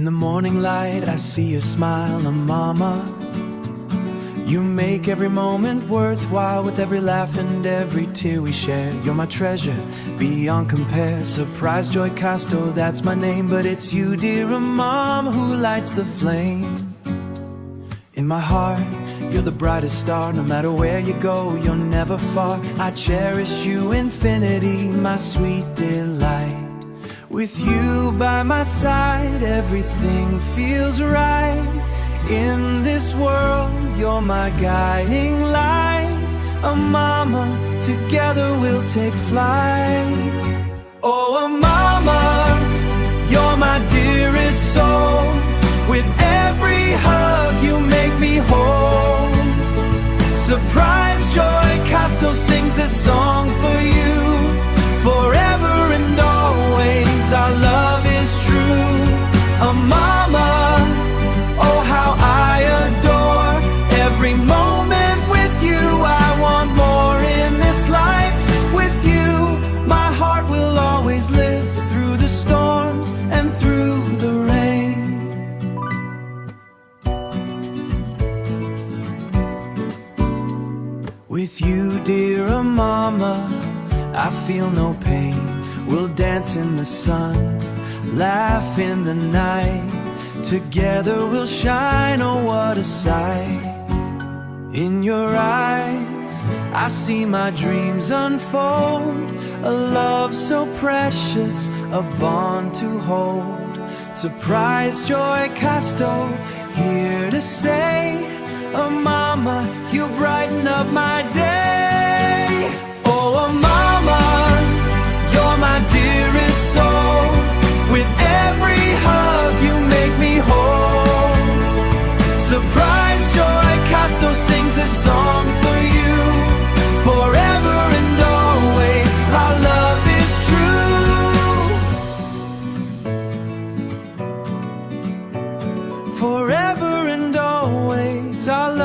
In the morning light, I see your smile, mama. You make every moment worthwhile with every laugh and every tear we share. You're my treasure, beyond compare. Surprise, joy, Casto, that's my name. But it's you, dear mom, who lights the flame. In my heart, you're the brightest star. No matter where you go, you're never far. I cherish you infinity, my sweet delight. With you by my side, everything feels right. In this world, you're my guiding light. Oh mama, together we'll take flight. Oh mama, you're my dearest soul. With every hug you make me whole. Surprise, joy, Casto sings this song for you. Forever and always our love is true. Oh mama, oh how I adore every moment with you. I want more in this life with you. My heart will always live through the storms and through the rain. With you, dear mama, I feel no pain. We'll dance in the sun, laugh in the night. Together we'll shine, oh what a sight. In your eyes, I see my dreams unfold. A love so precious, a bond to hold. Surprise, joy, Casto, here to say, oh mama, you brighten up my day. Oh mama, you're my dearest soul. With every hug you make me whole. Surprise, joy, Casto sings this song for you. Forever and always our love is true. Forever and always our love